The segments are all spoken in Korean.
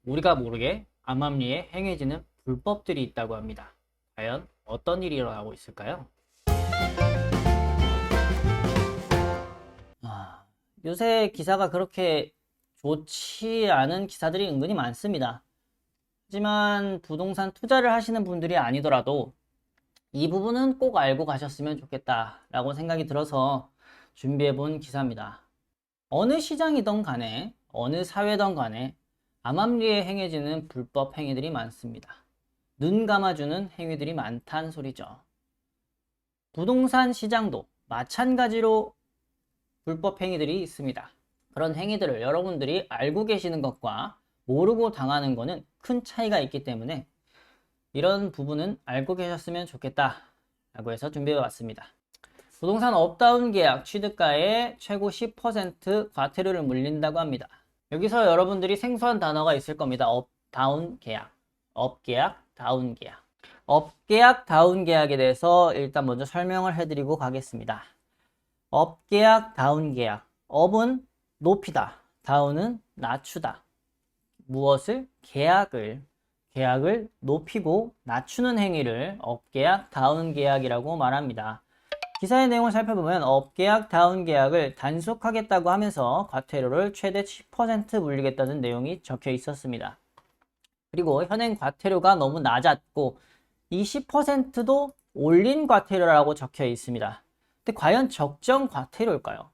우리가 모르게 암암리에 행해지는 불법들이 있다고 합니다. 과연 어떤 일이 일어나고 있을까요? 요새 기사가 그렇게 좋지 않은 기사들이 은근히 많습니다. 하지만 부동산 투자를 하시는 분들이 아니더라도 이 부분은 꼭 알고 가셨으면 좋겠다라고 생각이 들어서 준비해 본 기사입니다. 어느 시장이든 간에 어느 사회든 간에 암암리에 행해지는 불법 행위들이 많습니다. 눈 감아주는 행위들이 많다는 소리죠. 부동산 시장도 마찬가지로 불법 행위들이 있습니다. 그런 행위들을 여러분들이 알고 계시는 것과 모르고 당하는 것은 큰 차이가 있기 때문에 이런 부분은 알고 계셨으면 좋겠다라고 해서 준비해 왔습니다. 부동산 업다운 계약 취득가의 최고 10% 과태료를 물린다고 합니다. 여기서 여러분들이 생소한 단어가 있을 겁니다. 업다운 계약, 업계약, 다운 계약. 업계약, 다운 계약에 대해서 일단 먼저 설명을 해드리고 가겠습니다. 업계약, 다운 계약. 업은 높이다, 다운은 낮추다. 무엇을? 계약을 높이고 낮추는 행위를 업계약, 다운 계약이라고 말합니다. 기사의 내용을 살펴보면 업계약, 다운 계약을 단속하겠다고 하면서 과태료를 최대 10% 물리겠다는 내용이 적혀 있었습니다. 그리고 현행 과태료가 너무 낮았고 이 10%도 올린 과태료라고 적혀 있습니다. 근데 과연 적정 과태료일까요?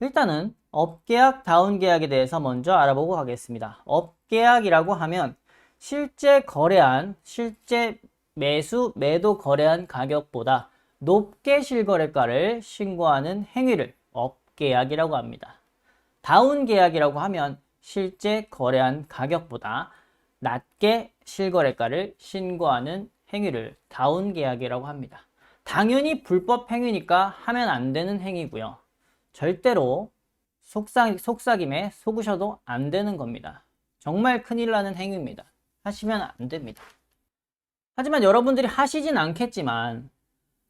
일단은 업계약, 다운계약에 대해서 먼저 알아보고 가겠습니다. 업계약이라고 하면 실제 매수, 매도 거래한 가격보다 높게 실거래가를 신고하는 행위를 업계약이라고 합니다. 다운계약이라고 하면 실제 거래한 가격보다 낮게 실거래가를 신고하는 행위를 다운계약이라고 합니다. 당연히 불법 행위니까 하면 안 되는 행위고요. 절대로 속삭임에 속으셔도 안 되는 겁니다. 정말 큰일 나는 행위입니다. 하시면 안 됩니다. 하지만 여러분들이 하시진 않겠지만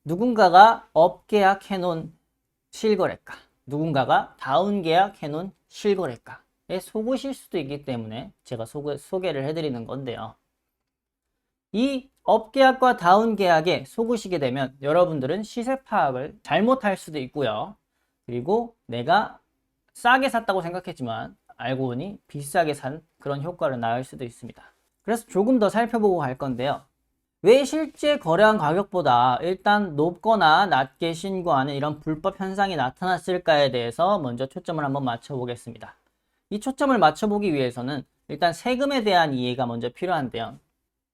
누군가가 업계약 해놓은 실거래가, 누군가가 다운계약 해놓은 실거래가에 속으실 수도 있기 때문에 제가 소개를 해드리는 건데요. 이 업계약과 다운계약에 속으시게 되면 여러분들은 시세 파악을 잘못할 수도 있고요. 그리고 내가 싸게 샀다고 생각했지만 알고 보니 비싸게 산 그런 효과를 낳을 수도 있습니다. 그래서 조금 더 살펴보고 갈 건데요. 왜 실제 거래한 가격보다 일단 높거나 낮게 신고하는 이런 불법 현상이 나타났을까에 대해서 먼저 초점을 한번 맞춰보겠습니다. 이 초점을 맞춰보기 위해서는 일단 세금에 대한 이해가 먼저 필요한데요.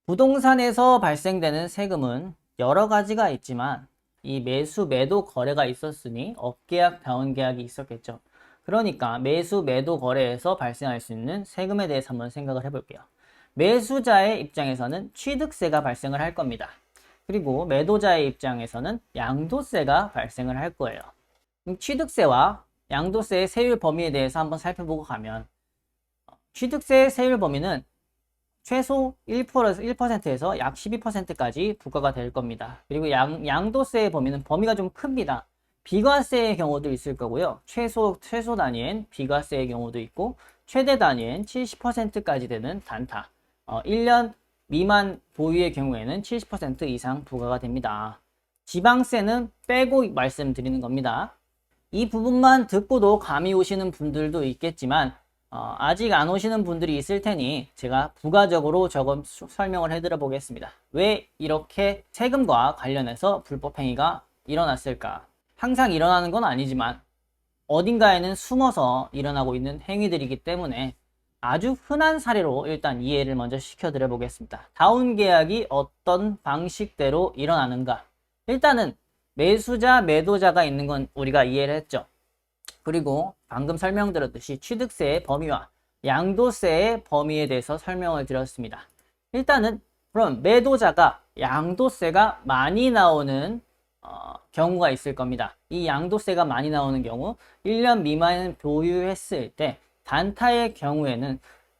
부동산에서 발생되는 세금은 여러 가지가 있지만 이 매수, 매도 거래가 있었으니 업계약, 다운계약이 있었겠죠. 그러니까 매수, 매도 거래에서 발생할 수 있는 세금에 대해서 한번 생각을 해볼게요. 매수자의 입장에서는 취득세가 발생을 할 겁니다. 그리고 매도자의 입장에서는 양도세가 발생을 할 거예요. 취득세와 양도세의 세율 범위에 대해서 한번 살펴보고 가면 취득세의 세율 범위는 최소 1%에서 약 12%까지 부과가 될 겁니다. 그리고 양도세의 범위는 범위가 좀 큽니다. 비과세의 경우도 있을 거고요. 최소 단위엔 비과세의 경우도 있고 최대 단위엔 70%까지 되는 단타. 1년 미만 보유의 경우에는 70% 이상 부과가 됩니다. 지방세는 빼고 말씀드리는 겁니다. 이 부분만 듣고도 감이 오시는 분들도 있겠지만 아직 안 오시는 분들이 있을 테니 제가 부가적으로 조금 설명을 해드려 보겠습니다. 왜 이렇게 세금과 관련해서 불법 행위가 일어났을까? 항상 일어나는 건 아니지만 어딘가에는 숨어서 일어나고 있는 행위들이기 때문에 아주 흔한 사례로 일단 이해를 먼저 시켜드려 보겠습니다. 다운계약이 어떤 방식대로 일어나는가? 일단은 매수자, 매도자가 있는 건 우리가 이해를 했죠. 그리고 방금 설명드렸듯이 취득세의 범위와 양도세의 범위에 대해서 설명을 드렸습니다. 일단은 그럼 매도자가 양도세가 많이 나오는 경우가 있을 겁니다. 이 양도세가 많이 나오는 경우 1년 미만 보유했을 때 단타의 경우에는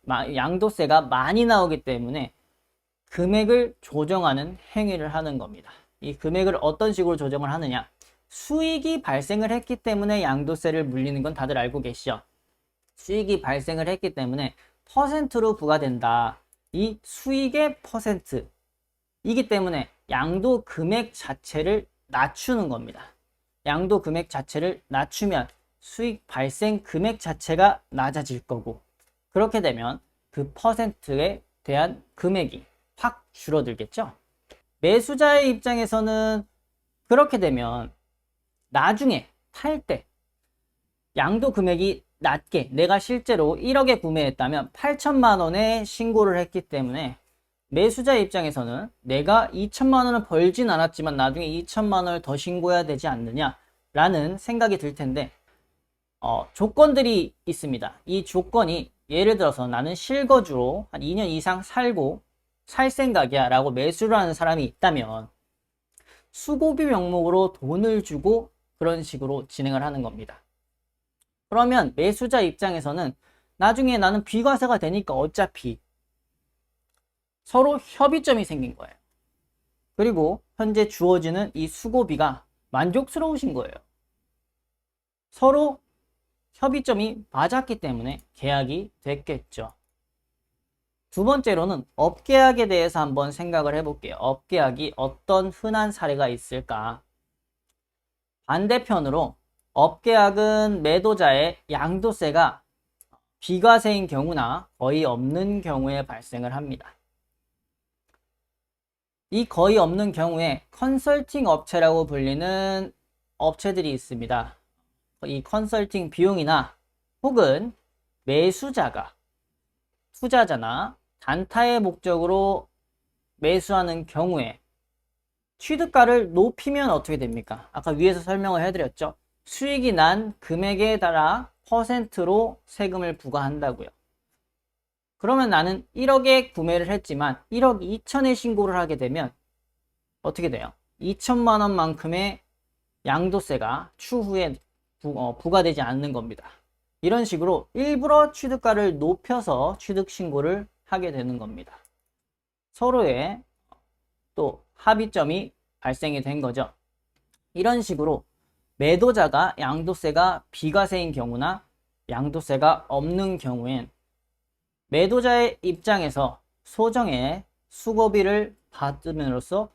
양도세가 많이 나오기 때문에 금액을 조정하는 행위를 하는 겁니다. 이 금액을 어떤 식으로 조정을 하느냐? 수익이 발생을 했기 때문에 양도세를 물리는 건 다들 알고 계시죠? 수익이 발생을 했기 때문에 퍼센트로 부과된다. 이 수익의 퍼센트이기 때문에 양도 금액 자체를 낮추는 겁니다. 양도 금액 자체를 낮추면 수익 발생 금액 자체가 낮아질 거고, 그렇게 되면 그 퍼센트에 대한 금액이 확 줄어들겠죠. 매수자의 입장에서는 그렇게 되면 나중에 팔 때 양도 금액이 낮게, 내가 실제로 1억에 구매했다면 8천만 원에 신고를 했기 때문에 매수자의 입장에서는 내가 2천만 원을 벌진 않았지만 나중에 2천만 원을 더 신고해야 되지 않느냐 라는 생각이 들 텐데, 조건들이 있습니다. 이 조건이, 예를 들어서 나는 실거주로 한 2년 이상 살 생각이야 라고 매수를 하는 사람이 있다면 수고비 명목으로 돈을 주고 그런 식으로 진행을 하는 겁니다. 그러면 매수자 입장에서는 나중에 나는 비과세가 되니까 어차피 서로 협의점이 생긴 거예요. 그리고 현재 주어지는 이 수고비가 만족스러우신 거예요. 서로 협의점이 맞았기 때문에 계약이 됐겠죠. 두 번째로는 업계약에 대해서 한번 생각을 해볼게요. 업계약이 어떤 흔한 사례가 있을까? 반대편으로 업계약은 매도자의 양도세가 비과세인 경우나 거의 없는 경우에 발생을 합니다. 이 거의 없는 경우에 컨설팅 업체라고 불리는 업체들이 있습니다. 이 컨설팅 비용이나 혹은 매수자가 투자자나 단타의 목적으로 매수하는 경우에 취득가를 높이면 어떻게 됩니까? 아까 위에서 설명을 해드렸죠. 수익이 난 금액에 따라 퍼센트로 세금을 부과한다고요. 그러면 나는 1억에 구매를 했지만 1억 2천에 신고를 하게 되면 어떻게 돼요? 2천만 원만큼의 양도세가 추후에 부과되지 않는 겁니다. 이런 식으로 일부러 취득가를 높여서 취득 신고를 하게 되는 겁니다. 서로의 또 합의점이 발생이 된 거죠. 이런 식으로 매도자가 양도세가 비과세인 경우나 양도세가 없는 경우엔 매도자의 입장에서 소정의 수고비를 받음으로써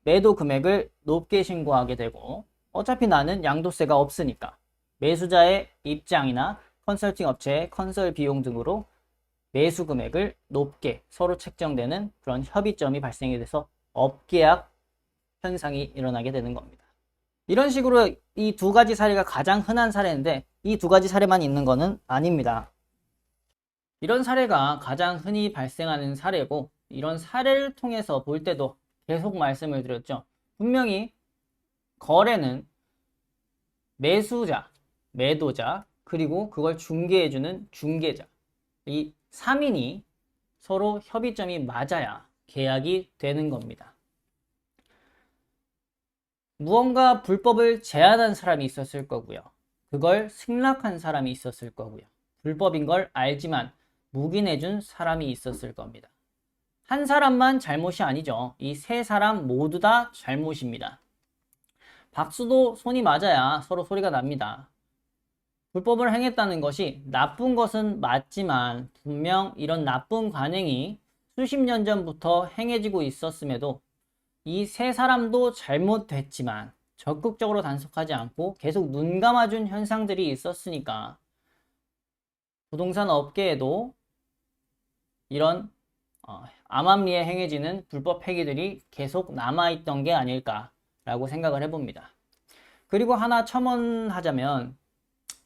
매도 금액을 높게 신고하게 되고, 어차피 나는 양도세가 없으니까 매수자의 입장이나 컨설팅 업체의 컨설 비용 등으로 매수 금액을 높게 서로 책정되는 그런 협의점이 발생이 돼서 업계약 현상이 일어나게 되는 겁니다. 이런 식으로 이 두 가지 사례가 가장 흔한 사례인데, 이 두 가지 사례만 있는 거는 아닙니다. 이런 사례가 가장 흔히 발생하는 사례고, 이런 사례를 통해서 볼 때도 계속 말씀을 드렸죠. 분명히 거래는 매수자, 매도자, 그리고 그걸 중개해주는 중개자, 이 3인이 서로 협의점이 맞아야 계약이 되는 겁니다. 무언가 불법을 제안한 사람이 있었을 거고요. 그걸 승낙한 사람이 있었을 거고요. 불법인 걸 알지만 묵인해준 사람이 있었을 겁니다. 한 사람만 잘못이 아니죠. 이 세 사람 모두 다 잘못입니다. 박수도 손이 맞아야 서로 소리가 납니다. 불법을 행했다는 것이 나쁜 것은 맞지만 분명 이런 나쁜 관행이 수십 년 전부터 행해지고 있었음에도 이 세 사람도 잘못됐지만 적극적으로 단속하지 않고 계속 눈 감아준 현상들이 있었으니까 부동산 업계에도 이런 암암리에 행해지는 불법 행위들이 계속 남아있던 게 아닐까라고 생각을 해봅니다. 그리고 하나 첨언하자면,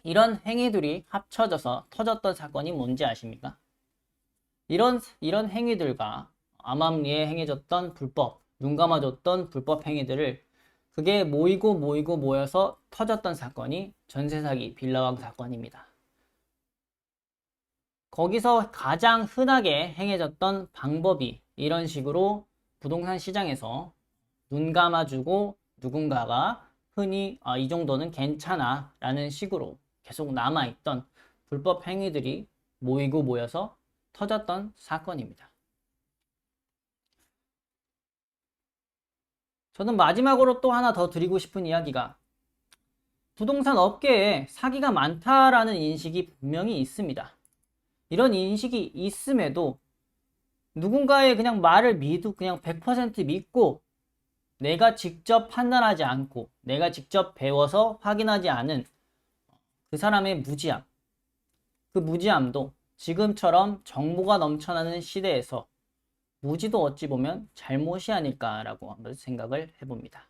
이런 행위들이 합쳐져서 터졌던 사건이 뭔지 아십니까? 이런 행위들과 암암리에 행해졌던 불법, 눈 감아줬던 불법 행위들을 그게 모여서 터졌던 사건이 전세사기 빌라왕 사건입니다. 거기서 가장 흔하게 행해졌던 방법이 이런 식으로 부동산 시장에서 눈 감아주고 누군가가 흔히 이 정도는 괜찮아 라는 식으로 계속 남아있던 불법 행위들이 모여서 터졌던 사건입니다. 저는 마지막으로 또 하나 더 드리고 싶은 이야기가, 부동산 업계에 사기가 많다라는 인식이 분명히 있습니다. 이런 인식이 있음에도 누군가의 그냥 말을 그냥 100% 믿고 내가 직접 판단하지 않고 내가 직접 배워서 확인하지 않은 그 사람의 무지함. 그 무지함도 지금처럼 정보가 넘쳐나는 시대에서 무지도 어찌 보면 잘못이 아닐까라고 한번 생각을 해봅니다.